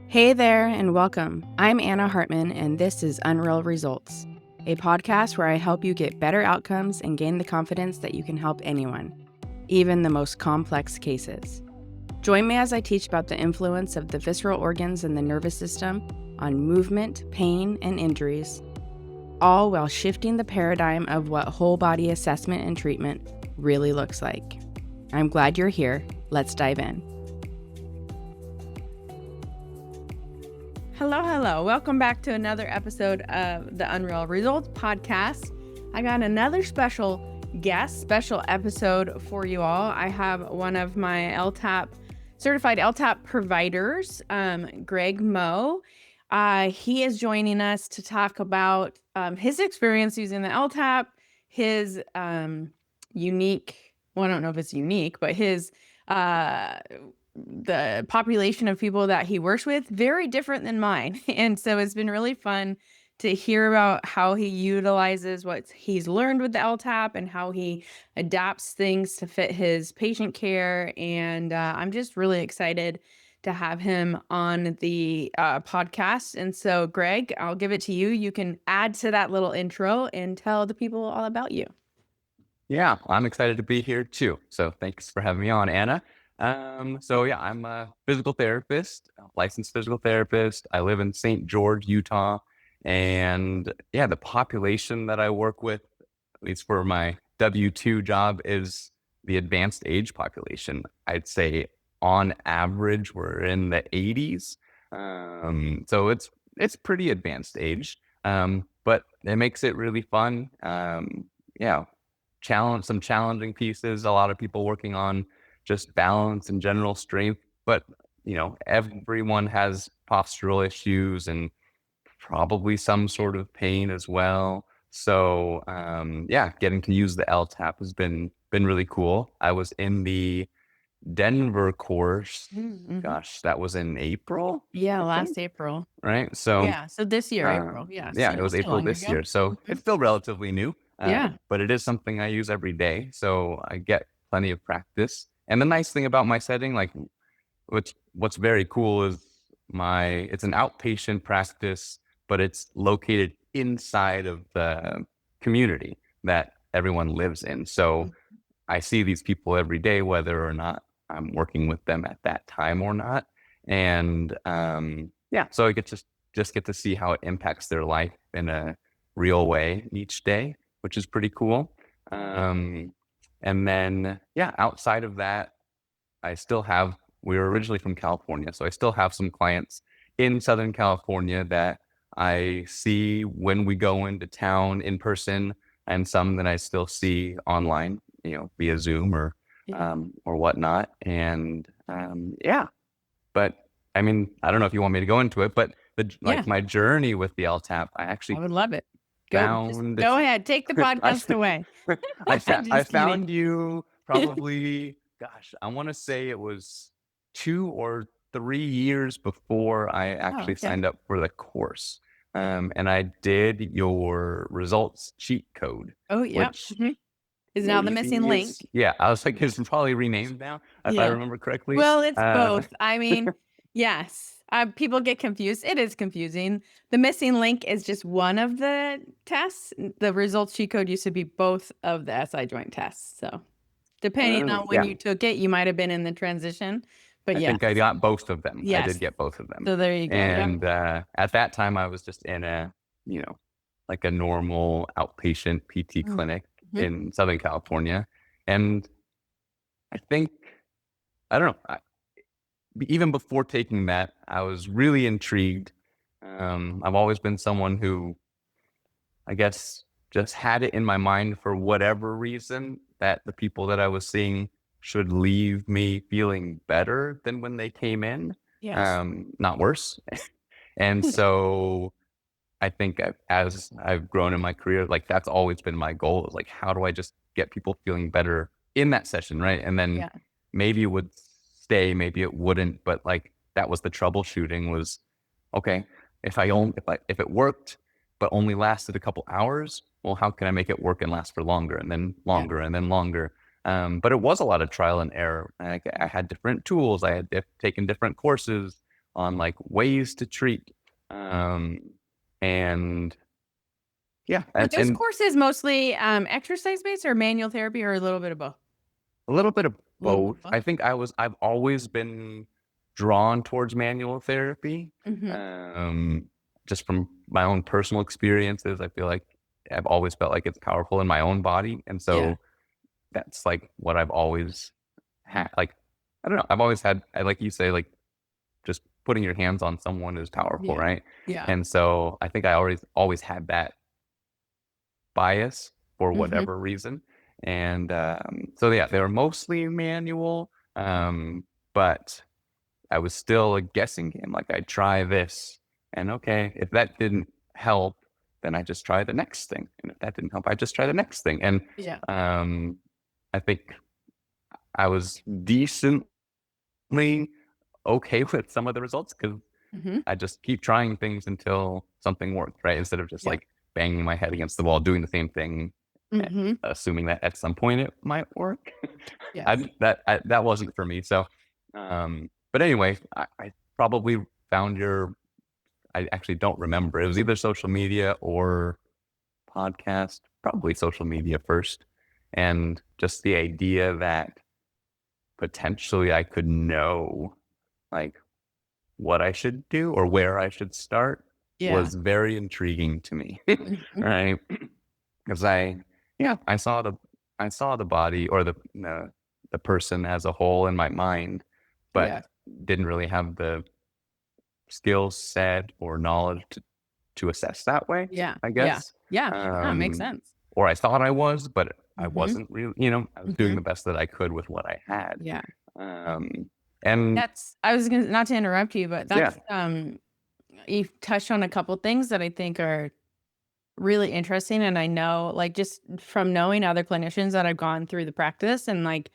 Hey there, and welcome. I'm Anna Hartman, and this is Unreal Results, a podcast where I help you get better outcomes and gain the confidence that you can help anyone, even the most complex cases. Join me as I teach about the influence of the visceral organs and the nervous system on movement, pain, and injuries, all while shifting the paradigm of what whole body assessment and treatment really looks like. I'm glad you're here. Let's dive in. Hello. Welcome back to another episode of the Unreal Results podcast. I got another special episode for you all. I have one of my certified LTAP providers, Greg Moe. He is joining us to talk about his experience using the LTAP, his unique, well, I don't know if it's unique, but his the population of people that he works with, very different than mine. And so it's been really fun to hear about how he utilizes what he's learned with the LTAP and how he adapts things to fit his patient care. And I'm just really excited to have him on the podcast. And so, Greg, I'll give it to you. You can add to that little intro and tell the people all about you. Yeah, I'm excited to be here too. So thanks for having me on, Anna. I'm a physical therapist, licensed physical therapist. I live in St. George, Utah. And yeah, the population that I work with, at least for my W-2 job, is the advanced age population. I'd say on average, we're in the 80s. So it's pretty advanced age. But it makes it really fun. Some challenging pieces, a lot of people working on just balance and general strength, but everyone has postural issues and probably some sort of pain as well. So getting to use the LTAP has been really cool. I was in the Denver course. Mm-hmm. Gosh, that was in April. Yeah, last April. Right. So so this year, April. It was April this year. So it's still relatively new. But it is something I use every day. So I get plenty of practice. And the nice thing about my setting, like what's very cool is it's an outpatient practice, but it's located inside of the community that everyone lives in. So I see these people every day, whether or not I'm working with them at that time or not. And so I get to see how it impacts their life in a real way each day, which is pretty cool. And then, outside of that, we were originally from California, so I still have some clients in Southern California that I see when we go into town in person, and some that I still see online, via Zoom or whatnot. And but I mean, I don't know if you want me to go into it, but my journey with the LTAP, I would love it. Go ahead, take the podcast away. I found you probably, I want to say it was 2 or 3 years before I actually signed up for the course. And I did your results cheat code. Oh, yeah. Which is now the missing link. Yeah, I was like, it's probably renamed now, if I remember correctly. Well, it's both. I mean, yes. People get confused. It is confusing. The missing link is just one of the tests. The results cheat code used to be both of the SI joint tests. So depending on when you took it, you might have been in the transition. But I think I got both of them. Yes. I did get both of them. So there you go. And at that time, I was just in a normal outpatient PT clinic in Southern California. And I think, I don't know, even before taking that, I was really intrigued. I've always been someone who, I guess, just had it in my mind for whatever reason that the people that I was seeing should leave me feeling better than when they came in, not worse. And so I think as I've grown in my career, like that's always been my goal, is like, how do I just get people feeling better in that session, right? And then maybe it would stay, maybe it wouldn't, but like that was the troubleshooting, was okay, if it worked but only lasted a couple hours, well, how can I make it work and last for longer, and then longer and then longer? But it was a lot of trial and error. I had different tools. I had taken different courses, on like ways to treat. And yeah. Are those courses mostly exercise based or manual therapy, or a little bit of both? A little bit of both. I think I've always been drawn towards manual therapy. Just from my own personal experiences, I feel like I've always felt like it's powerful in my own body. And so that's like what I've always had. Like, I don't know. I've always had, like you say, like just putting your hands on someone is powerful, right? Yeah. And so I think I always had that bias for whatever reason. And so yeah, they were mostly manual, but I was still a guessing game. Like I'd try this, and okay, if that didn't help, then I just try the next thing, and if that didn't help, I just try the next thing. And I think I was decently okay with some of the results because I just keep trying things until something worked, right? Instead of just like banging my head against the wall, doing the same thing, assuming that at some point it might work. That wasn't for me. So, but anyway, I probably found I actually don't remember. It was either social media or podcast, probably social media first. And just the idea that potentially I could know like what I should do or where I should start was very intriguing to me. Right. Because I saw the body or the person as a whole in my mind, but didn't really have the skill set or knowledge to assess that way. I guess. Makes sense. Or I thought I was, but I wasn't really, I was doing the best that I could with what I had. And I was gonna, not to interrupt you, but that's you've touched on a couple things that I think are really interesting. And I know, like, just from knowing other clinicians that have gone through the practice, and like,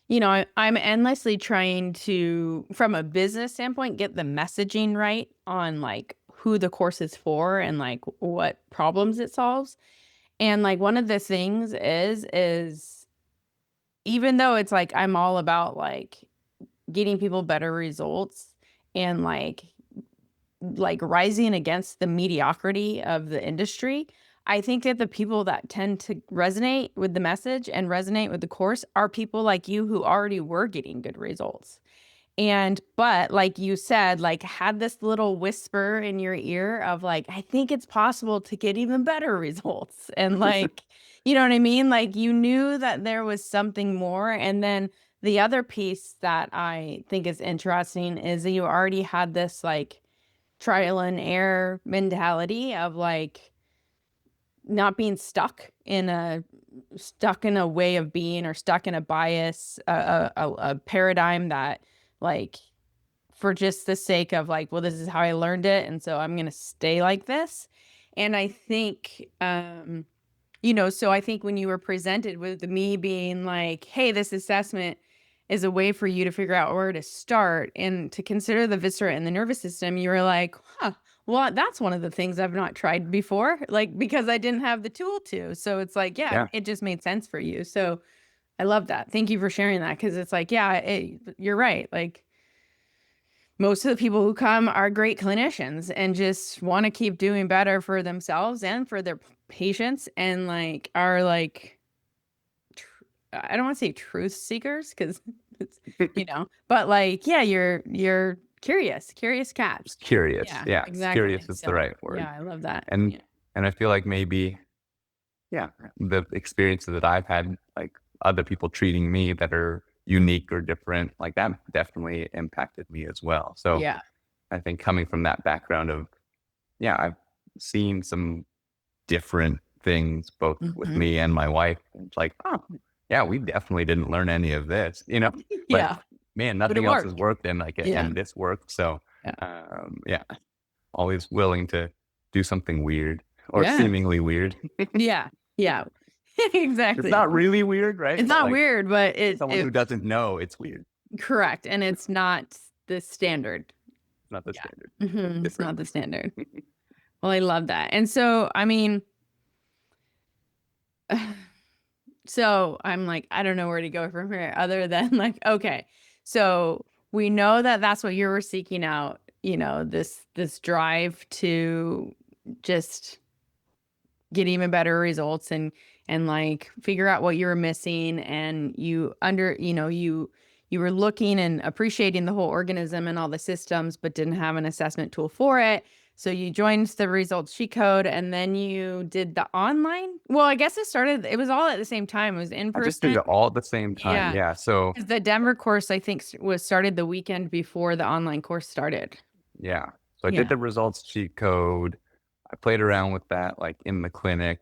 I'm endlessly trying to, from a business standpoint, get the messaging right on like who the course is for and like what problems it solves. And like one of the things is even though it's like I'm all about like getting people better results and like rising against the mediocrity of the industry, I think that the people that tend to resonate with the message and resonate with the course are people like you who already were getting good results. But like you said, like had this little whisper in your ear of like, I think it's possible to get even better results. And like, you know what I mean? Like you knew that there was something more. And then the other piece that I think is interesting is that you already had this like trial and error mentality of like not being stuck in a way of being or stuck in a bias, a paradigm that like for just the sake of like, well, this is how I learned it, and so I'm going to stay like this. And I think, so I think when you were presented with me being like, hey, this assessment is a way for you to figure out where to start and to consider the viscera and the nervous system, you were like, well, that's one of the things I've not tried before, like, because I didn't have the tool to. So it's like, it just made sense for you. So I love that. Thank you for sharing that. Cause it's like, you're right. Like most of the people who come are great clinicians and just want to keep doing better for themselves and for their patients, and like are like, I don't want to say truth seekers because it's, but like, you're curious cats. Curious. Yeah. Exactly. Curious is the right word. Yeah. I love that. And I feel like maybe, the experiences that I've had, like other people treating me that are unique or different, like that definitely impacted me as well. So I think coming from that background of, I've seen some different things both with me and my wife. It's like, we definitely didn't learn any of this, but man, nothing else has worked, and like, and this worked. So, always willing to do something weird or seemingly weird. Exactly. It's not really weird, right? It's not weird, but someone who doesn't know, it's weird. Correct. And it's not the standard. It's not the standard. It's not the standard. Well, I love that. And so, I mean, so I'm like, I don't know where to go from here other than like, okay, so we know that that's what you were seeking out. this drive to just get even better results and like figure out what you were missing, and you were looking and appreciating the whole organism and all the systems, but didn't have an assessment tool for it. So you joined the results cheat code, and then you did the online. Well, I guess it was all at the same time. It was in person. I just did it all at the same time. Yeah. So the Denver course, I think, was started the weekend before the online course started. Yeah. So I did the results cheat code. I played around with that like in the clinic.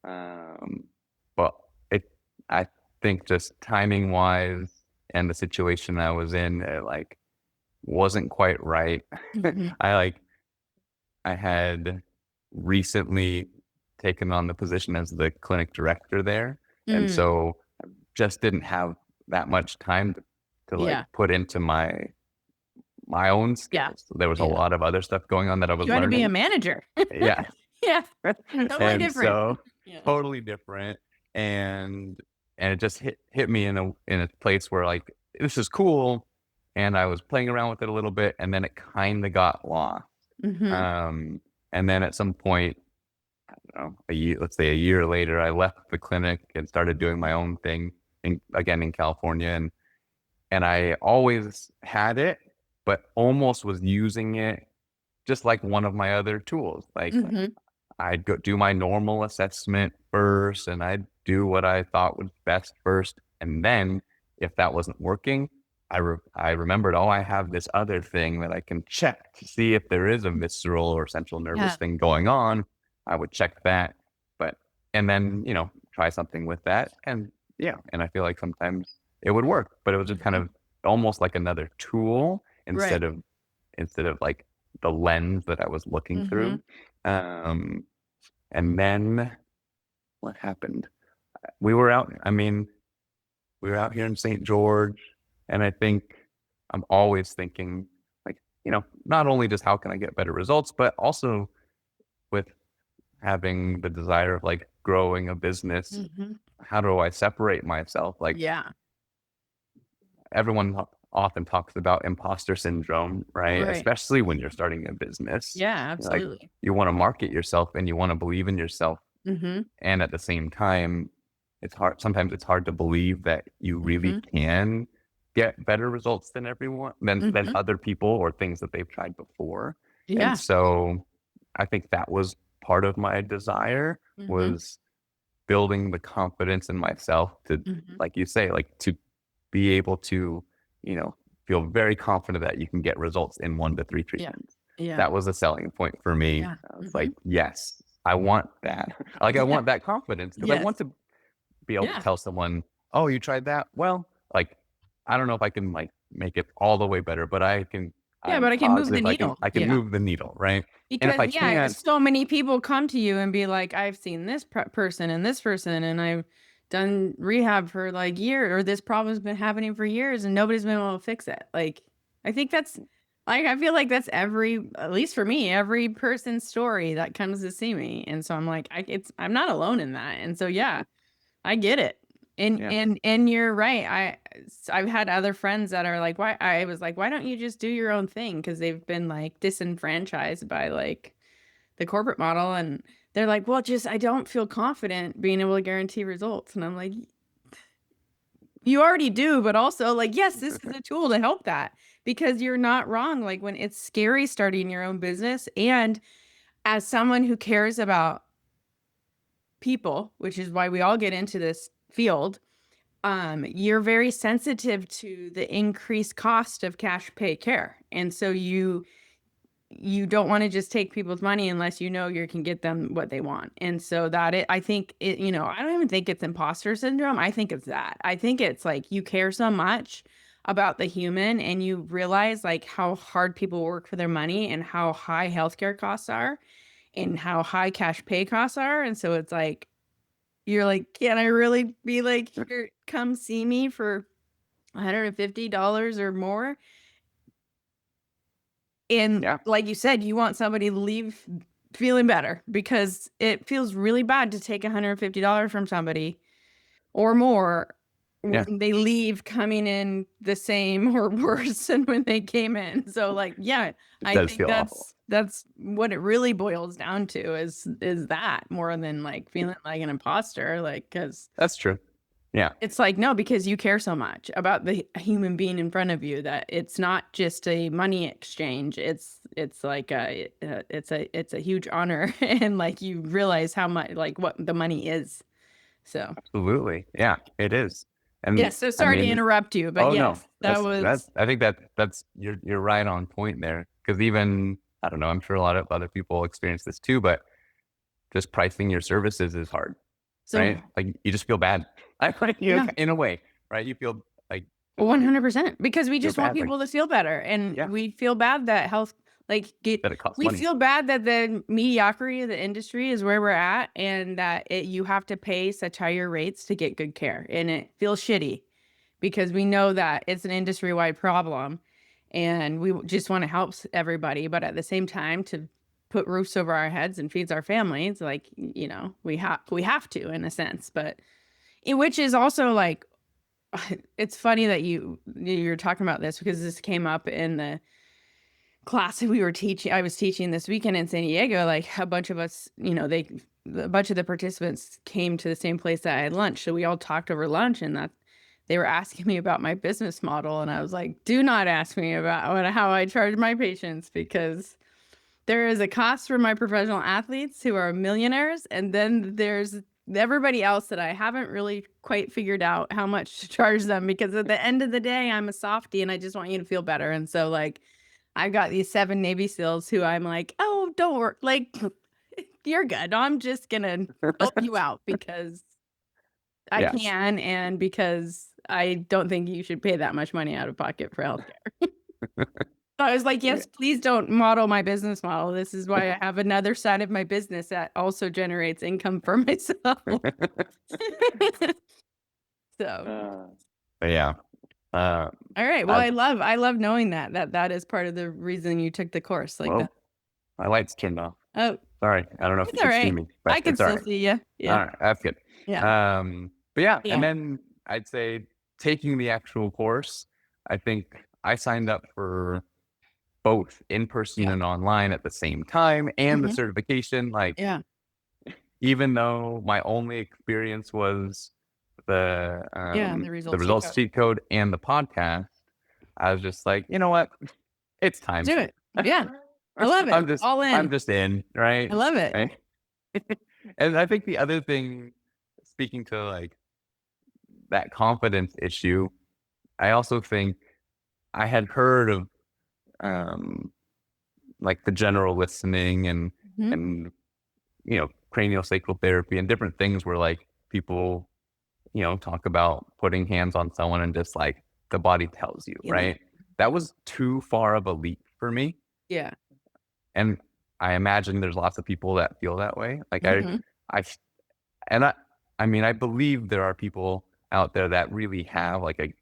But I think just timing wise and the situation I was in, it like wasn't quite right. Mm-hmm. I had recently taken on the position as the clinic director there. And so I just didn't have that much time to like put into my own skills. Yeah. So there was a lot of other stuff going on that I was learning. You want to be a manager. Yeah. Yeah. Totally different. So totally different. And it just hit me in a place where like, this is cool. And I was playing around with it a little bit, and then it kind of got lost. Mm-hmm. And then at some point, I don't know, let's say a year later, I left the clinic and started doing my own thing again in California. And I always had it, but almost was using it just like one of my other tools. Like I'd go do my normal assessment first, and I'd do what I thought was best first. And then if that wasn't working, I remembered, I have this other thing that I can check to see if there is a visceral or central nervous thing going on. I would check that, and then, try something with that. And I feel like sometimes it would work, but it was just kind of almost like another tool instead of like the lens that I was looking through. And then what happened? We were out here in St. George. And I think I'm always thinking like, not only just how can I get better results, but also with having the desire of like growing a business, how do I separate myself? Like, everyone often talks about imposter syndrome, right? Especially when you're starting a business. Yeah, absolutely. Like, you want to market yourself and you want to believe in yourself. And at the same time, sometimes it's hard to believe that you really can get better results than than other people or things that they've tried before. And so I think that was part of my desire, was building the confidence in myself to, like you say, like to be able to, feel very confident that you can get results in 1 to 3 treatments. That was a selling point for me. I was like, yes, I want that. Like, I want that confidence, because I want to be able to tell someone, oh, you tried that? Well, like, I don't know if I can like make it all the way better, but I can. But I can move the needle. I can move the needle, right? Because and if I can't, so many people come to you and be like, I've seen this person and this person, and I've done rehab for like years, or this problem's been happening for years, and nobody's been able to fix it. Like, I think that's like, I feel like that's at least for me, every person's story that comes to see me. And so I'm like, I'm not alone in that. And so, I get it. And you're right. I've had other friends that are like, I was like, why don't you just do your own thing? Because they've been like disenfranchised by like the corporate model, and they're like, well, I don't feel confident being able to guarantee results. And I'm like, you already do, but also like, yes, this is a tool to help that, because you're not wrong. Like, when it's scary starting your own business, and as someone who cares about people, which is why we all get into this field, you're very sensitive to the increased cost of cash pay care. And so you don't want to just take people's money unless you know you can get them what they want. And so I think I don't even think it's imposter syndrome. I think it's that. I think it's like, you care so much about the human, and you realize like how hard people work for their money, and how high healthcare costs are, and how high cash pay costs are. And so it's like, you're like, can I really be like, here, come see me for $150 or more? And like you said, you want somebody to leave feeling better, because it feels really bad to take $150 from somebody or more when they leave coming in the same or worse than when they came in. So like, I think that's what it really boils down to is that more than like feeling like an imposter, like, cause that's true. Yeah. It's like, no, because you care so much about the human being in front of you that it's not just a money exchange. It's like it's a huge honor. And like, you realize how much, like what the money is. So absolutely. Yeah, it is. And yes, so sorry to interrupt you, but yes, no, I think that's you're right on point there. Because even, I don't know, I'm sure a lot of other people experience this too, but just pricing your services is hard, right? Like you just feel bad. In a way, right? You feel like 100%, because we just want people to feel better, and we feel bad that health, like that it costs money. Feel bad that the mediocrity of the industry is where we're at, and that you have to pay such higher rates to get good care, and it feels shitty because we know that it's an industry-wide problem, and we just want to help everybody, but at the same time, to put roofs over our heads and feeds our families, like, we have to, in a sense, but which is also like, it's funny that you're talking about this, because this came up in the class I was teaching this weekend in San Diego. Like a bunch of us, a bunch of the participants came to the same place that I had lunch. So we all talked over lunch, and they were asking me about my business model. And I was like, do not ask me about how I charge my patients, because there is a cost for my professional athletes who are millionaires. And then there's everybody else that I haven't really quite figured out how much to charge them, because at the end of the day, I'm a softie and I just want you to feel better. And so like, I've got these 7 Navy SEALs who I'm like, oh, don't worry. Like, you're good. I'm just going to help you out because I can. And because I don't think you should pay that much money out of pocket for healthcare. I was like, yes, please don't model my business model. This is why I have another side of my business that also generates income for myself. So, yeah. All right. Well, I love knowing that is part of the reason you took the course. Like, that. My light's turned off. Oh, sorry. I don't know if you can see me. But I can still see you. Yeah. All right. That's good. Yeah. But yeah. And then I'd say taking the actual course, I think I signed up for both in person and online at the same time, and the certification. Like, even though my only experience was the results cheat code and the podcast, I was just like, you know what, it's time. Do it. Yeah, I love it. All in. I'm just in, right? I love it. Right? And I think the other thing, speaking to like that confidence issue, I also think I had heard of like the general listening and craniosacral therapy and different things where like people talk about putting hands on someone and just like the body tells you, right? That was too far of a leap for me. Yeah. And I imagine there's lots of people that feel that way. Like I believe there are people out there that really have like a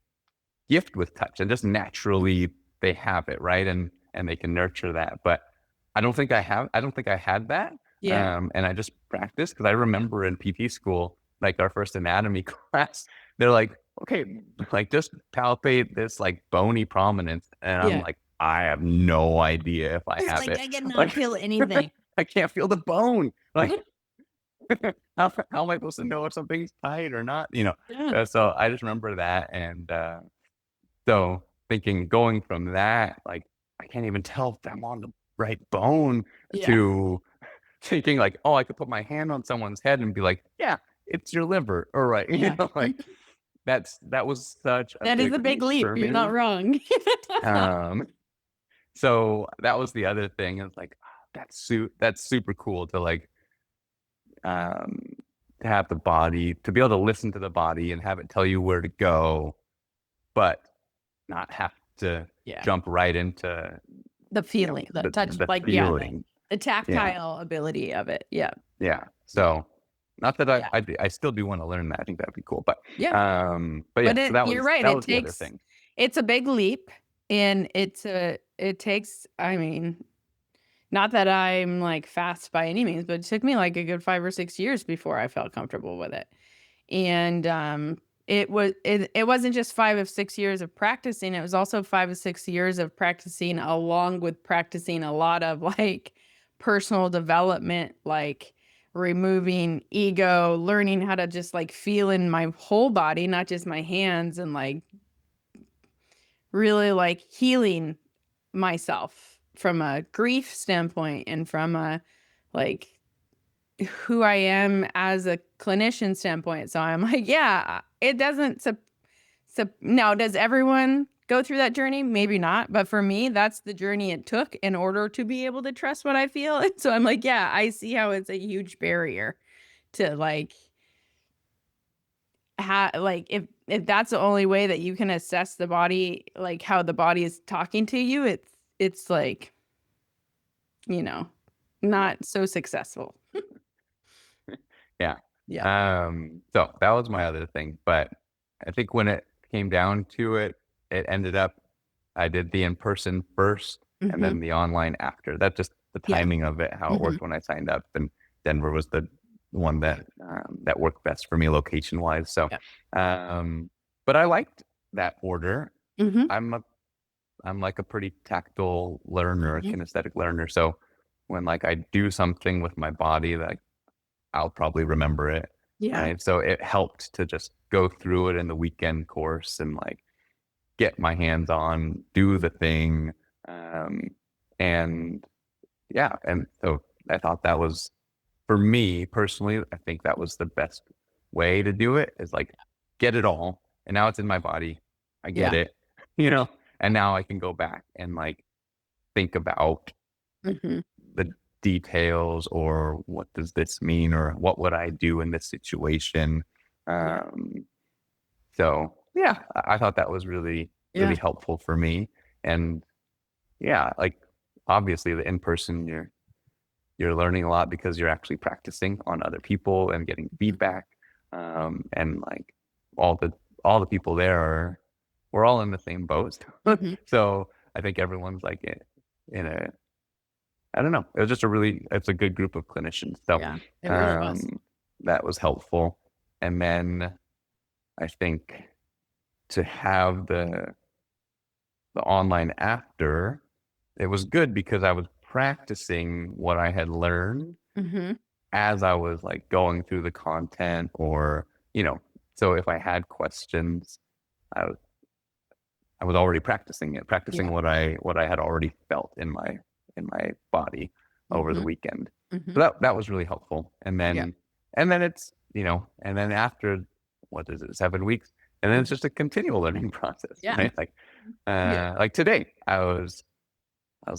gift with touch and just naturally they have it, right? And they can nurture that. But I don't think I had that. Yeah. And I just practiced, because I remember in PT school, like our first anatomy class, they're like, okay, like just palpate this like bony prominence. And I'm like, I have no idea if I have it. I cannot feel anything. I can't feel the bone. Like, how am I supposed to know if something's tight or not? So I just remember that. And so thinking, going from that, like, I can't even tell if I'm on the right bone, to thinking like, oh, I could put my hand on someone's head and be like, yeah, it's your liver. All right. Like that was such a big leap. You're not wrong. So that was the other thing. It's like, that's super cool to like, to have the body, to be able to listen to the body and have it tell you where to go, but not have to jump right into the feeling, the touch, the like feeling. The tactile ability of it. Yeah. Yeah. So not that I still do want to learn that. I think that'd be cool. But so you're right. It takes, it's a big leap, and it takes, I mean, not that I'm like fast by any means, but it took me like a good 5 or 6 years before I felt comfortable with it. And it wasn't just 5 of 6 years of practicing. It was also 5 of 6 years of practicing, along with practicing a lot of like personal development, like removing ego, learning how to just like feel in my whole body, not just my hands, and like really like healing myself from a grief standpoint and from a like who I am as a clinician standpoint. So I'm like, yeah, it doesn't. So now, does everyone go through that journey? Maybe not. But for me, that's the journey it took in order to be able to trust what I feel. And so I'm like, yeah, I see how it's a huge barrier to like, like if that's the only way that you can assess the body, like how the body is talking to you, it's like, you know, not so successful. Yeah. Yeah. So that was my other thing, but I think when it came down to it, it ended up, I did the in-person first and then the online after. That's just the timing of it, how it worked when I signed up. And Denver was the one that that worked best for me location wise. So, but I liked that order. I'm like a pretty tactile learner, a kinesthetic learner. So when like I do something with my body, like I'll probably remember it. Yeah. Right. So it helped to just go through it in the weekend course and like get my hands on, do the thing. And yeah. And so I thought that was, for me personally, I think that was the best way to do it, is like get it all. And now it's in my body. I get it, you know, and now I can go back and like think about the details, or what does this mean, or what would I do in this situation. So yeah, I thought that was really helpful for me. And yeah, like obviously the in-person, you're learning a lot because you're actually practicing on other people and getting feedback. And like all the people there we're all in the same boat. So I think everyone's like in a, I don't know. It was just it's a good group of clinicians. So it really was. That was helpful. And then I think to have the online after, it was good because I was practicing what I had learned as I was like going through the content, or, you know, so if I had questions, I was already practicing what I had already felt in my body over the weekend. So that was really helpful. And then it's, you know, and then after, what is it, 7 weeks, and then it's just a continual learning process. Right? Like like today I was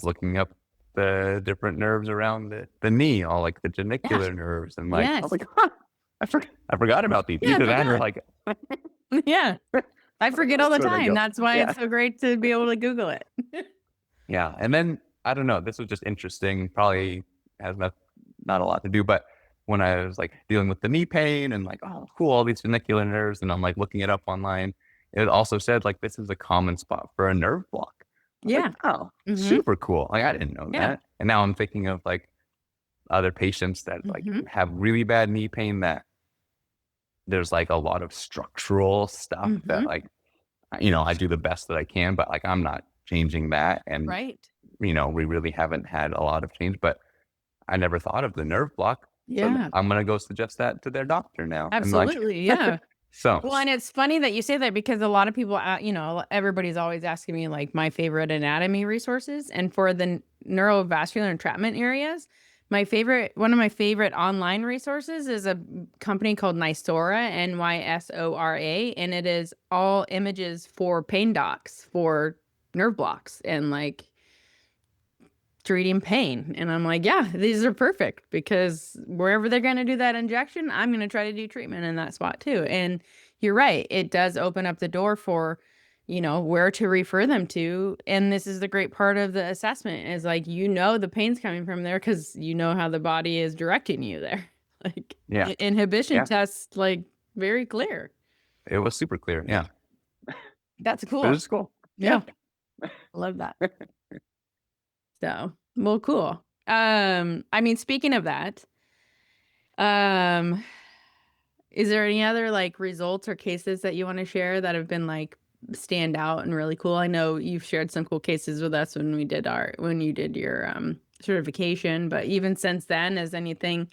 looking up the different nerves around the knee, all like the genicular nerves, and like I was like, huh, I forgot about these. These are like I forget all the time. That's why it's so great to be able to Google it. Yeah. And then I don't know, this was just interesting, probably has not a lot to do, but when I was like dealing with the knee pain and like, oh cool, all these genicular nerves, and I'm like looking it up online, it also said like this is a common spot for a nerve block. Like, oh, super cool. Like I didn't know that. And now I'm thinking of like other patients that like have really bad knee pain, that there's like a lot of structural stuff that like, you know, I do the best that I can, but like I'm not changing that. And you know, we really haven't had a lot of change, but I never thought of the nerve block. So I'm gonna go suggest that to their doctor now. Absolutely. And like, so well, and it's funny that you say that, because a lot of people, you know, everybody's always asking me like my favorite anatomy resources, and for the neurovascular entrapment areas, one of my favorite online resources is a company called Nysora, Nysora, and it is all images for pain docs for nerve blocks and like treating pain. And I'm like, yeah, these are perfect, because wherever they're going to do that injection, I'm going to try to do treatment in that spot too. And you're right. It does open up the door for, you know, where to refer them to. And this is the great part of the assessment, is like, you know, the pain's coming from there because you know how the body is directing you there. Like inhibition tests, like very clear. It was super clear. Yeah. That's cool. It was cool. Yeah. Love that. So, well, cool. I mean, speaking of that, Is there any other like results or cases that you want to share that have been like stand out and really cool? I know you've shared some cool cases with us when you did your certification, but even since then, has anything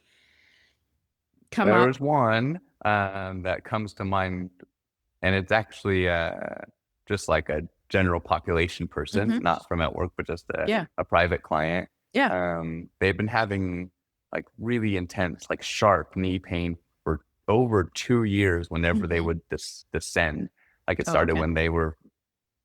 come up? There's one that comes to mind, and it's actually just like a general population person, not from at work, but just a private client. Yeah. They've been having like really intense, like sharp knee pain for over 2 years whenever they would descend. Like it started when they were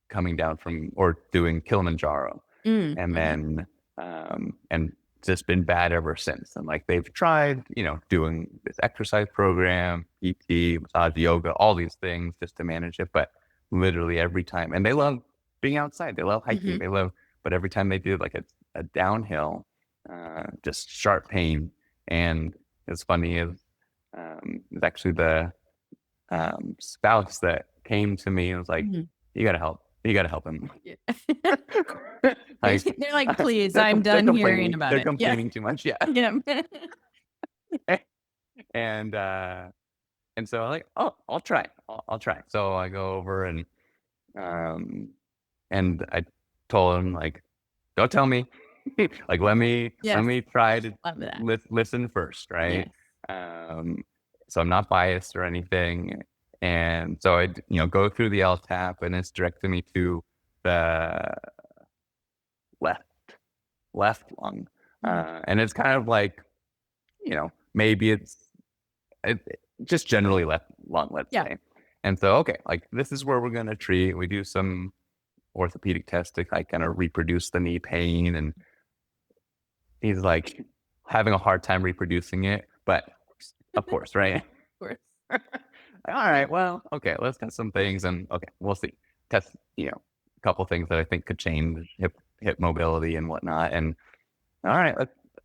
coming down from or doing Kilimanjaro, and then and just been bad ever since. And like they've tried, doing this exercise program, PT, massage, yoga, all these things just to manage it, but literally every time, and they love being outside, they love hiking, but every time they do like a downhill, just sharp pain. And it's funny is it's actually the spouse that came to me and was like, you gotta help him. Like, they're like, please, I'm done hearing about it. They're complaining too much. Yeah. And so I'm like, oh, I'll try. I'll try. So I go over and I told him like, don't tell me, like, let me try to listen first. Right. So I'm not biased or anything. And so I, go through the LTAP, and it's directing me to the left lung. And it's kind of like, maybe it's just generally left lung, let's say. And so, okay, like this is where we're going to treat. We do some orthopedic tests to like kind of reproduce the knee pain. And he's like having a hard time reproducing it, but of course, right? Of course. All right, well, okay, let's test some things, and okay, we'll see. Test, a couple things that I think could change hip mobility and whatnot. And all right,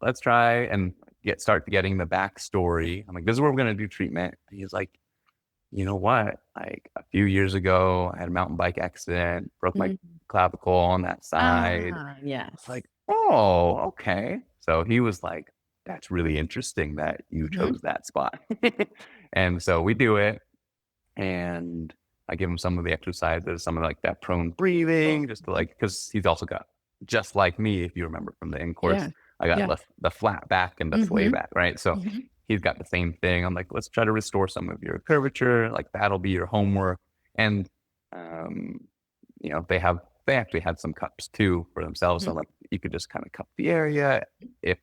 let's try and start getting the backstory. I'm like, this is where we're gonna do treatment. And he's like, you know what? Like a few years ago, I had a mountain bike accident, broke my clavicle on that side. Yes. It's like, oh, okay. So he was like, that's really interesting that you chose that spot. And so we do it, and I give him some of the exercises, some of like that prone breathing, just to like, because he's also got, just like me, if you remember from the in-course, I got the flat back and the sway back, right? So he's got the same thing. I'm like, let's try to restore some of your curvature. Like that'll be your homework. And, they actually had some cups too for themselves. So like you could just kind of cup the area if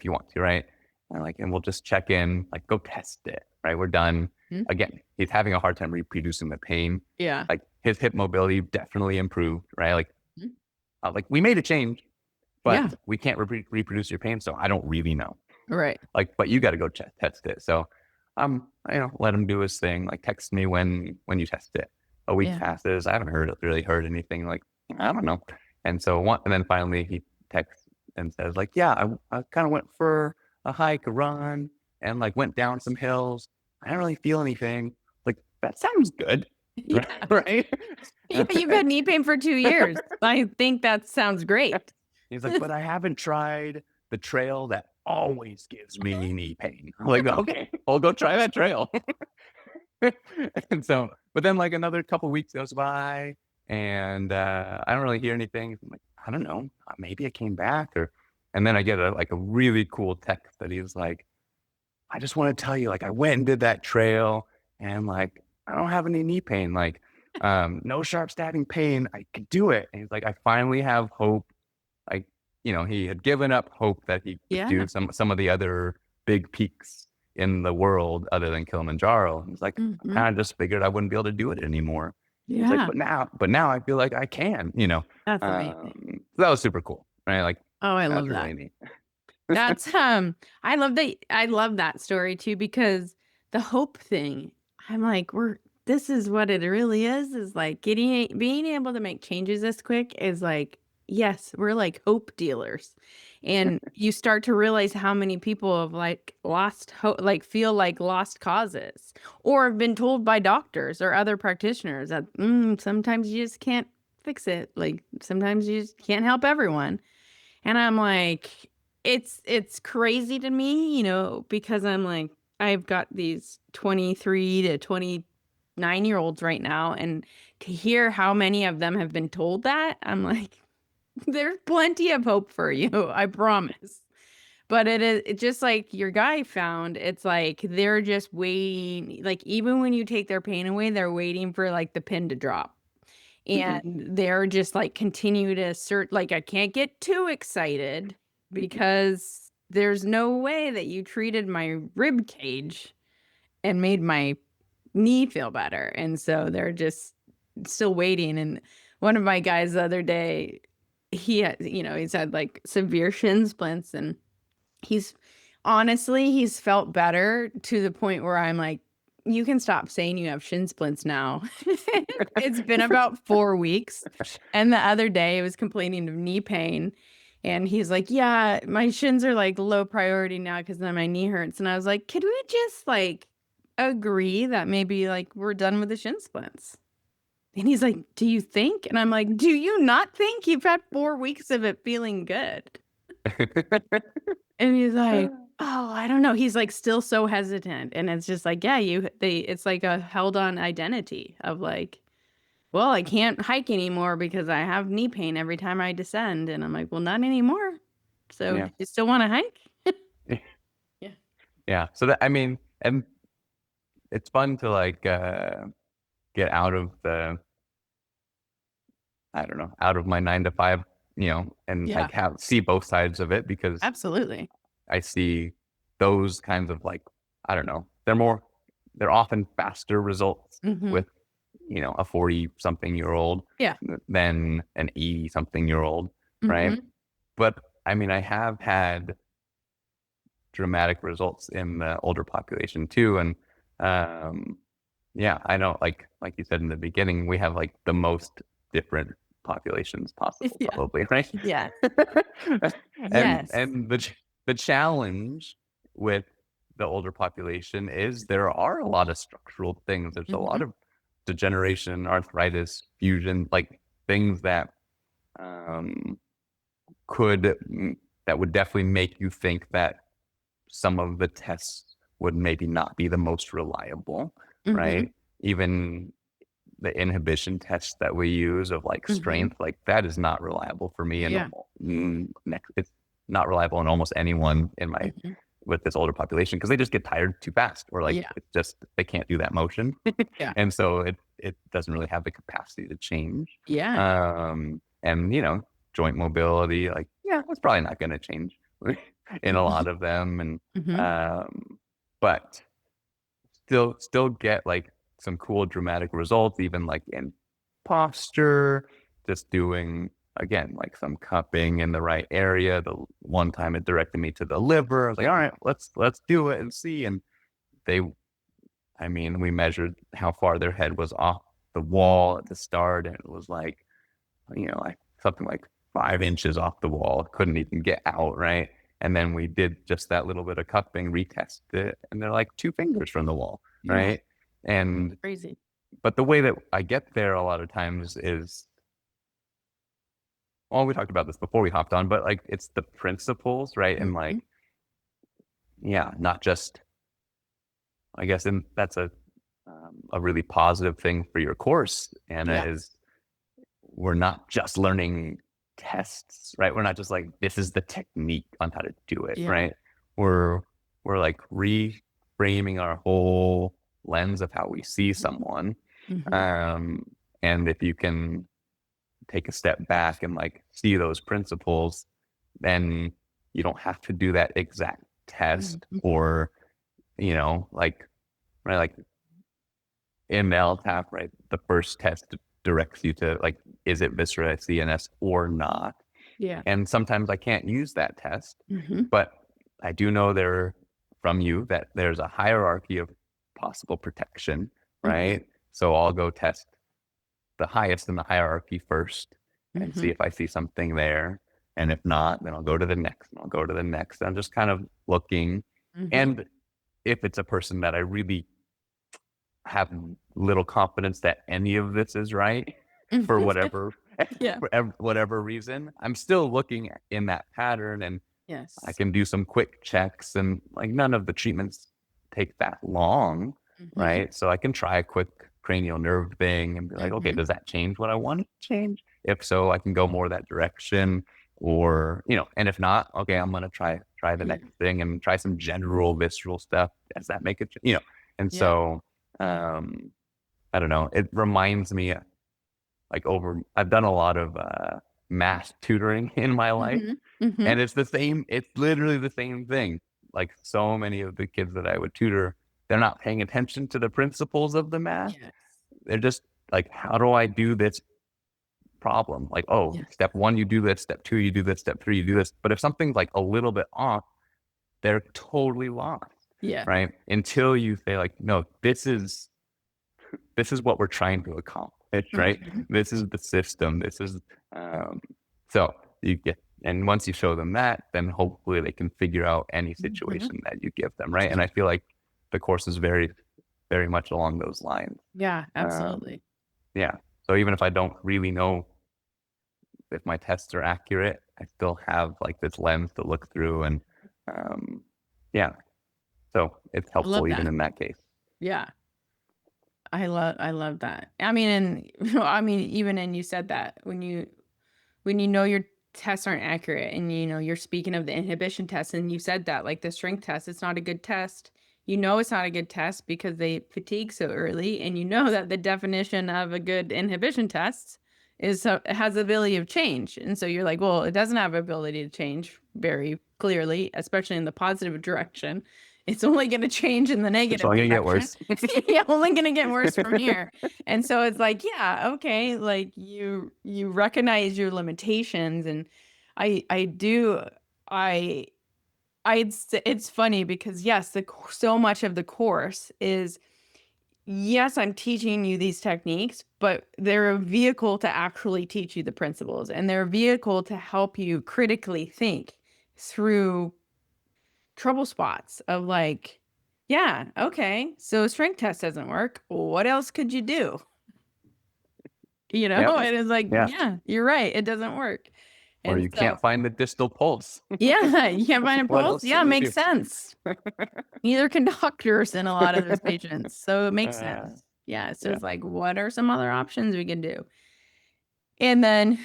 you want to, right? And we'll just check in, like go test it, right? We're done. Again, he's having a hard time reproducing the pain. Yeah. Like his hip mobility definitely improved, right? Like we made a change, but we can't reproduce your pain. So I don't really know. Right. Like, but you got to go test it. So, let him do his thing. Like text me when you test it. A week passes. I haven't really heard anything. Like, I don't know. And so and then finally he texts and says like, yeah, I kind of went for a hike, a run, and like went down some hills. I don't really feel anything. Like, that sounds good. Yeah. Right? Yeah, you've had knee pain for 2 years. I think that sounds great. He's like, but I haven't tried the trail that always gives me knee pain. I'm like, okay, I'll go try that trail. And so, but then like another couple weeks goes by, and I don't really hear anything. I'm like, I don't know, maybe it came back, and then I get a really cool text that he's like, I just want to tell you, like, I went and did that trail, and like, I don't have any knee pain, like, no sharp stabbing pain. I could do it. And he's like, I finally have hope. Like, he had given up hope that he could do some of the other big peaks in the world other than Kilimanjaro. He's like, I kind of just figured I wouldn't be able to do it anymore. Yeah. He's like, but now I feel like I can, That's amazing. So that was super cool. Right. Like, oh, I love that. Really neat. That's, I love that story too, because the hope thing, I'm like, this is what it really is like being able to make changes this quick is like, yes, we're like hope dealers. And you start to realize how many people have like lost hope, like feel like lost causes, or have been told by doctors or other practitioners that sometimes you just can't fix it. Like sometimes you just can't help everyone. And I'm like, it's crazy to me, because I'm like, I've got these 23 to 29-year-olds right now, and to hear how many of them have been told that, I'm like, there's plenty of hope for you, I promise. But it's just like your guy found, it's like they're just waiting, like even when you take their pain away, they're waiting for like the pin to drop. And they're just like continue to assert, like, I can't get too excited because there's no way that you treated my rib cage and made my knee feel better. And so they're just still waiting. And one of my guys the other day, he's had like severe shin splints, and he's felt better to the point where I'm like, you can stop saying you have shin splints now. It's been about 4 weeks. And the other day I was complaining of knee pain. And he's like, yeah, my shins are like low priority now because then my knee hurts. And I was like, could we just like agree that maybe like we're done with the shin splints? And he's like, do you think? And I'm like, do you not think you've had 4 weeks of it feeling good? And he's like, oh, I don't know. He's like still so hesitant. And it's just like, yeah, it's like a held on identity of like, well, I can't hike anymore because I have knee pain every time I descend. And I'm like, well, not anymore. So do you still want to hike? Yeah. Yeah. So that, I mean, and it's fun to like get out of out of my 9 to 5, and like see both sides of it, because absolutely I see those kinds of like, I don't know, they're often faster results with, a 40-something-year-old than an 80-something-year-old, right? But I mean, I have had dramatic results in the older population too. And I know, like you said in the beginning, we have like the most different populations possible, probably, right? Yeah. And the challenge with the older population is there are a lot of structural things. There's a lot of degeneration, arthritis, fusion, like things that would definitely make you think that some of the tests would maybe not be the most reliable, right? Even the inhibition test that we use of like strength, like that is not reliable for me. And it's not reliable in almost anyone in my with this older population, because they just get tired too fast, or like it's just they can't do that motion. And so it doesn't really have the capacity to change. And joint mobility, like it's probably not going to change in a lot of them. And but still get like some cool dramatic results, even like in posture, just doing again like some cupping in the right area. The one time it directed me to the liver. I was like, all right, let's do it and see. And we measured how far their head was off the wall at the start, and it was like like something like 5 inches off the wall, couldn't even get out, right? And then we did just that little bit of cupping, retested it, and they're like 2 fingers from the wall, right? And crazy. But the way that I get there a lot of times is, well, we talked about this before we hopped on, but like it's the principles, right? And like, not just, I guess, and that's a really positive thing for your course, Anna, is we're not just learning tests, right? We're not just like, this is the technique on how to do it, right? We're like reframing our whole lens of how we see someone. And if you can take a step back and like see those principles, then you don't have to do that exact test, or like, right, like in the LTAP, right, the first test directs you to like, is it viscera CNS or not? And sometimes I can't use that test, but I do know from you that there's a hierarchy of possible protection, right? So I'll go test the highest in the hierarchy first and see if I see something there. And if not, then I'll go to the next, and I'll go to the next. And I'm just kind of looking. And if it's a person that I really have little confidence that any of this is right for whatever whatever reason, I'm still looking in that pattern, and I can do some quick checks, and like none of the treatments take that long, right? So I can try a quick cranial nerve thing and be like, okay, does that change what I want it to change? If so, I can go more that direction. Or, and if not, okay, I'm going to try the next thing and try some general visceral stuff. Does that make it, And so, I don't know. It reminds me I've done a lot of math tutoring in my life, and it's literally the same thing. Like so many of the kids that I would tutor, they're not paying attention to the principles of the math. Yes. They're just like, how do I do this problem? Like, step 1, you do this, step 2, you do this, step 3, you do this. But if something's like a little bit off, they're totally lost. Yeah. Right. Until you say like, no, this is what we're trying to accomplish, right? This is the system. This is, so you get, and once you show them that, then hopefully they can figure out any situation that you give them, right? And I feel like the course is very, very much along those lines. Yeah, absolutely. Yeah. So even if I don't really know if my tests are accurate, I still have like this lens to look through, and so it's helpful even in that case. Yeah. I love that. I mean, and you said that when you know your tests aren't accurate, and you're speaking of the inhibition test, and you said that like the strength test, it's not a good test. It's not a good test because they fatigue so early, and that the definition of a good inhibition test is it has the ability of change. And so you're like, well, it doesn't have ability to change very clearly, especially in the positive direction. It's only going to change in the negative. It's only going to get worse. Yeah, only going to get worse from here. And so it's like, yeah, okay, like you recognize your limitations, and it's funny because yes, so much of the course is, yes, I'm teaching you these techniques, but they're a vehicle to actually teach you the principles, and they're a vehicle to help you critically think through trouble spots of like, yeah, okay, so strength test doesn't work. What else could you do? And it's like, yeah, you're right, it doesn't work. Or you can't find the distal pulse. Yeah, you can't find a pulse. Yeah, makes sense. Neither can doctors in a lot of those patients. So it makes sense. Yeah. So it's like, what are some other options we can do? And then,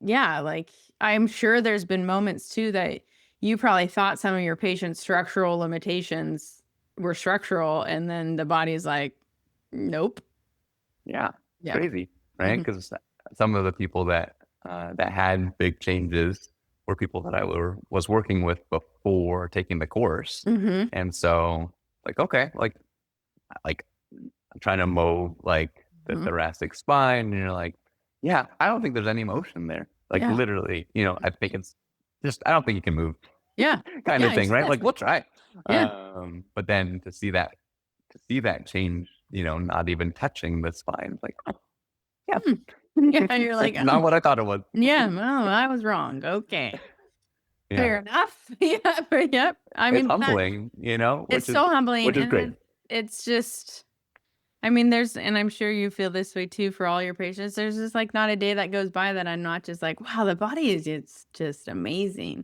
like, I'm sure there's been moments too that you probably thought some of your patients' structural limitations were structural, and then the body's like, nope. Yeah. Crazy, right? Because some of the people that had big changes were people that I was working with before taking the course. And so like, okay, like I'm trying to mow like the thoracic spine, and you're like, yeah, I don't think there's any motion there. Like literally, I think it's just, I don't think you can move. Yeah. kind of thing, right? Like we'll try. But then to see that change, not even touching the spine, like, yeah, you're like, not what I thought it was. Yeah, well, I was wrong. Okay. Fair enough. Yep. I mean, it's humbling, it's so humbling. Which is great. It's just, I mean, and I'm sure you feel this way too for all your patients. There's just like not a day that goes by that I'm not just like, wow, the body it's just amazing.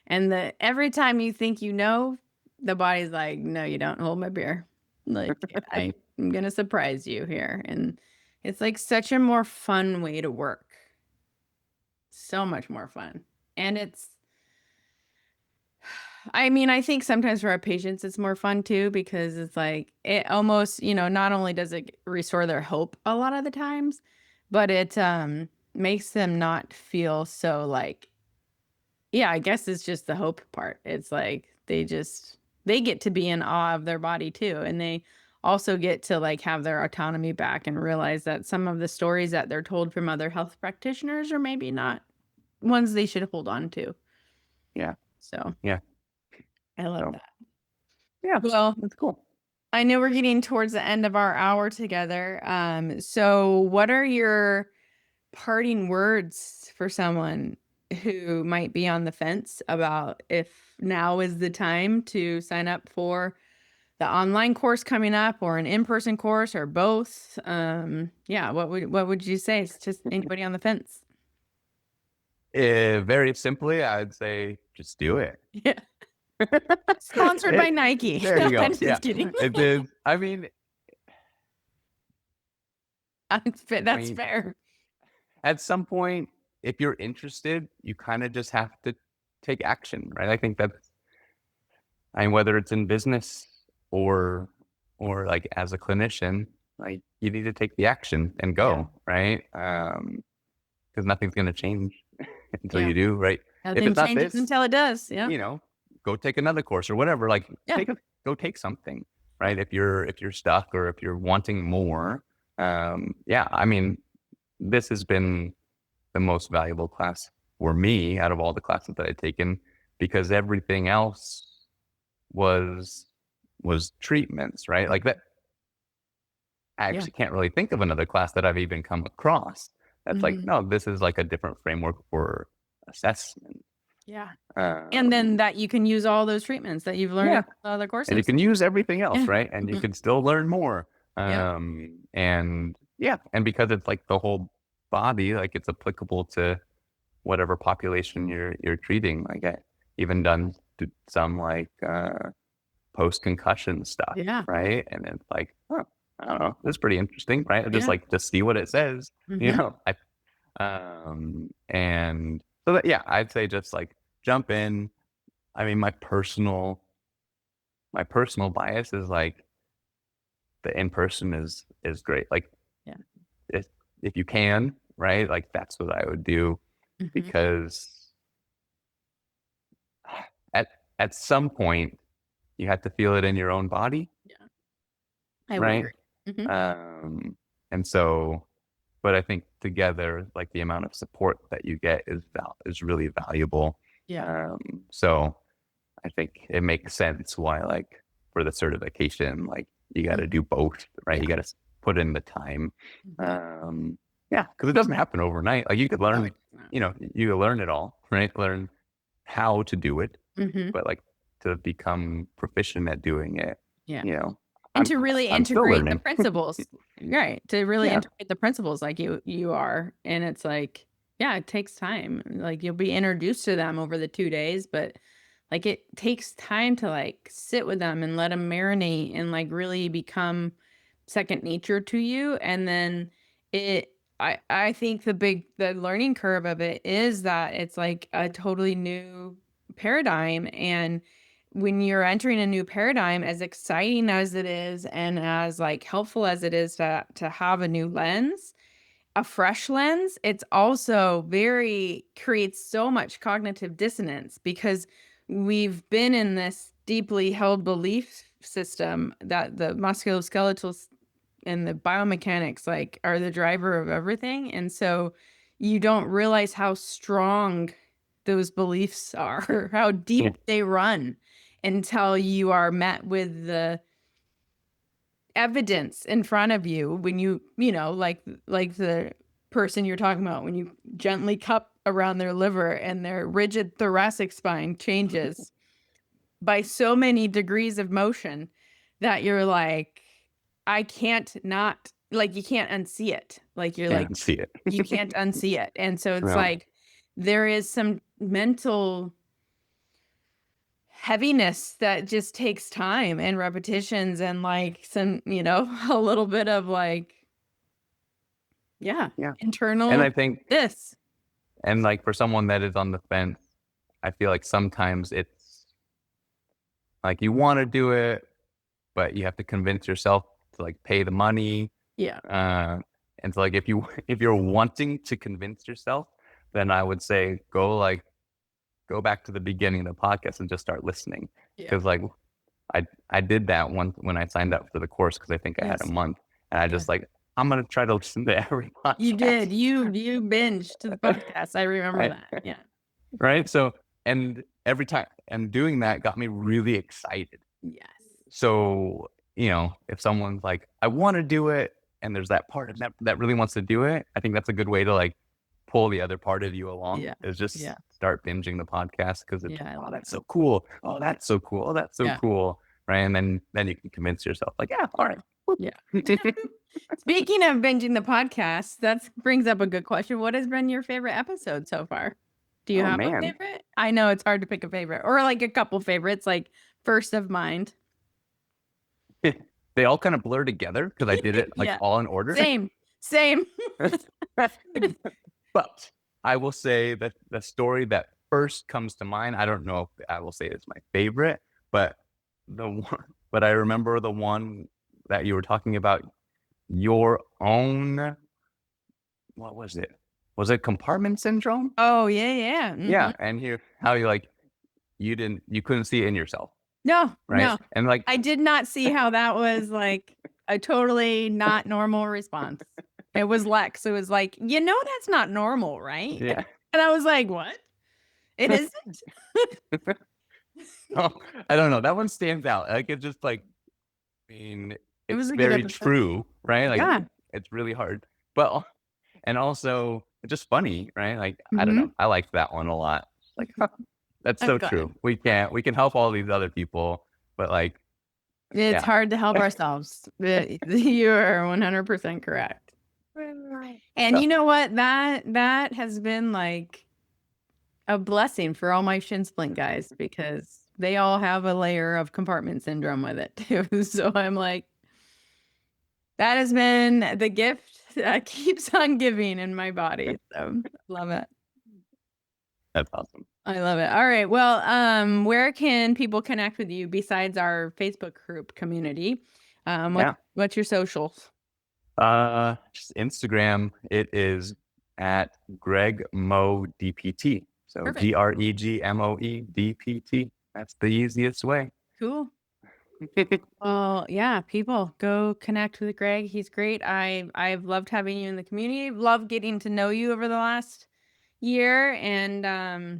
And every time you think the body's like, no, you don't. Hold my beer. Like, I'm going to surprise you here. And it's like such a more fun way to work. So much more fun. And I think sometimes for our patients, it's more fun too, because it's like, it almost, not only does it restore their hope a lot of the times, but it makes them not feel so like, yeah, I guess it's just the hope part. It's like, they get to be in awe of their body too. And they also get to like have their autonomy back and realize that some of the stories that they're told from other health practitioners are maybe not ones they should hold on to. Yeah. So, yeah. I love that. Yeah. Well, that's cool. I know we're getting towards the end of our hour together. So what are your parting words for someone who might be on the fence about if now is the time to sign up for the online course coming up, or an in-person course, or both? What would you say? It's just anybody on the fence. Very simply, I'd say just do it. Yeah. Sponsored by Nike. There you go. I'm just kidding. It is. I mean, that's fair. At some point, if you're interested, you kind of just have to take action, right? I think that's, I mean, whether it's in business or like as a clinician, like you need to take the action and go, right? Because nothing's going to change until you do, right? Nothing changes until it does. Yeah. You know, go take another course or whatever. Like, go take something, right? If you're stuck or if you're wanting more, I mean, this has been the most valuable class for me out of all the classes that I've taken, because everything else was treatments, right? Like that. I actually can't really think of another class that I've even come across that's like, no, this is like a different framework for assessment. Yeah. And then that you can use all those treatments that you've learned in other courses. And you can use everything else, right? And you can still learn more. And because it's like the whole body, like it's applicable to whatever population you're treating. Like I even done some like post-concussion stuff, right? And it's like, I don't know, it's pretty interesting, right? Just like to see what it says, you know. And so that, I'd say just like jump in. I mean, my personal bias is like the in-person is great. Like, if you can, right? Like that's what I would do, because at some point you have to feel it in your own body. I would agree. And so, but I think together, like the amount of support that you get is really valuable. So I think it makes sense why, like for the certification, like you got to do both, right? You got to put in the time. Because it doesn't happen overnight. Like you could learn, you could learn it all, right? Learn how to do it, but like to become proficient at doing it, and to really integrate the principles, right? To really integrate the principles like you are. And it's like, it takes time. Like you'll be introduced to them over the 2 days, but like it takes time to like sit with them and let them marinate and like really become second nature to you. And then I think the learning curve of it is that it's like a totally new paradigm. And when you're entering a new paradigm, as exciting as it is and as like helpful as it is to have a new lens, a fresh lens, it's also creates so much cognitive dissonance, because we've been in this deeply held belief system that the musculoskeletal and the biomechanics like are the driver of everything. And so you don't realize how strong those beliefs are, how deep they run, until you are met with the evidence in front of you when you like the person you're talking about, when you gently cup around their liver and their rigid thoracic spine changes by so many degrees of motion that you're like, I can't not, like, you can't unsee it. Like you're like, see it. You can't unsee it. And so it's like, there is some mental heaviness that just takes time and repetitions and like some, a little bit of like, internal. And I think and like for someone that is on the fence, I feel like sometimes it's like you want to do it, but you have to convince yourself to like pay the money. And so like if you're wanting to convince yourself, then I would say go back to the beginning of the podcast and just start listening. Because like I did that when I signed up for the course, because I think I had a month, and I just like, I'm gonna try to listen to every podcast. You did. You binged to the podcast. I remember that. Yeah. Right. So and every time, and doing that got me really excited. Yes. So if someone's like, I want to do it, and there's that part of that really wants to do it, I think that's a good way to like pull the other part of you along. Is just start binging the podcast, because it's that's so cool. Oh, that's so cool. Oh, that's so cool. Right. And then you can convince yourself like, all right. Speaking of binging the podcast, that brings up a good question. What has been your favorite episode so far? Do you have a favorite? I know it's hard to pick a favorite, or like a couple favorites, like first of mind. They all kind of blur together because I did it like all in order. Same. But I will say that the story that first comes to mind, I don't know if I will say it's my favorite, but I remember the one that you were talking about, your own, what was it? Was it compartment syndrome? Oh, yeah. Mm-hmm. Yeah. And how you couldn't see it in yourself. No, right? No. And like, I did not see how that was like a totally not normal response. It was Lex. It was like, that's not normal, right? Yeah. And I was like, what? It isn't? Oh, I don't know. That one stands out. Like, it's just like, it's very true, right? Like, it's really hard. But, and also it's just funny, right? Like, I don't know. I like that one a lot. Like, that's so true. We can help all these other people, but like, it's hard to help ourselves. You are 100% correct. And you know what? That has been like a blessing for all my shin splint guys, because they all have a layer of compartment syndrome with it too. So I'm like, that has been the gift that keeps on giving in my body. So love it. That's awesome. I love it. All right. Well, where can people connect with you besides our Facebook group community? What's your socials? Just Instagram. It is at GregMoeDPT. So GregMoeDPT. That's the easiest way. Cool. Well, yeah, people go connect with Greg. He's great. I've loved having you in the community. Love getting to know you over the last year, and I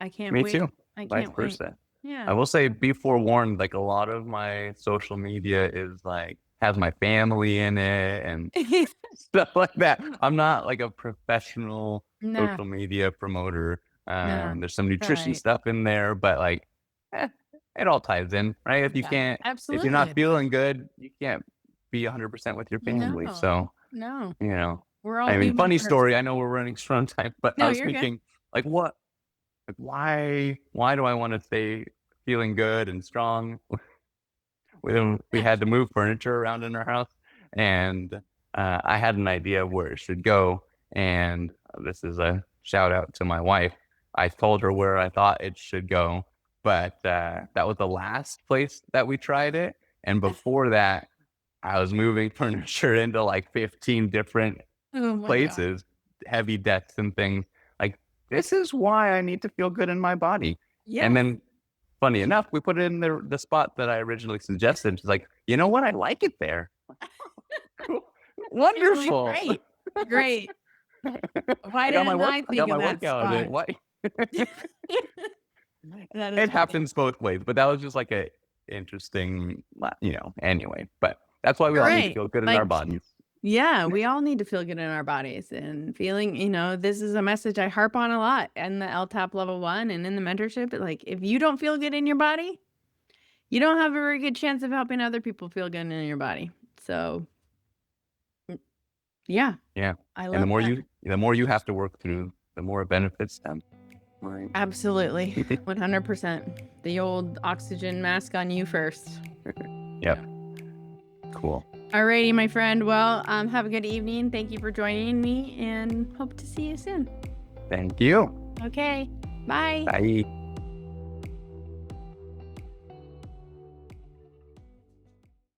can't wait. Me too. Vice versa. Yeah. I will say, be forewarned, like a lot of my social media is like has my family in it and stuff like that. I'm not like a professional social media promoter. There's some nutrition stuff in there, but like it all ties in, right? If you can't, if you're not feeling good, you can't be 100% with your family. So we're all funny story. I know we're running strong time, but I was thinking like, what? Like, why do I want to stay feeling good and strong? We had to move furniture around in our house, and I had an idea of where it should go. And this is a shout out to my wife. I told her where I thought it should go, but that was the last place that we tried it. And before that, I was moving furniture into like 15 different places, heavy decks and things. Like, this is why I need to feel good in my body. Yes. And then, funny enough, we put it in the spot that I originally suggested. She's like, you know what? I like it there. Wonderful. Great. Why didn't I think of that spot? Why? It happens both ways, but that was just like a interesting, anyway. But that's why we all need to feel good in our bodies. Yeah, we all need to feel good in our bodies, and feeling, this is a message I harp on a lot in the LTAP level 1 and in the mentorship. Like, if you don't feel good in your body, you don't have a very good chance of helping other people feel good in your body. So yeah. I love and the more you have to work through, the more it benefits them. Right. Absolutely. 100%. The old oxygen mask on you first. Yep. Cool. Alrighty, my friend. Well, have a good evening. Thank you for joining me, and hope to see you soon. Thank you. Okay. Bye. Bye.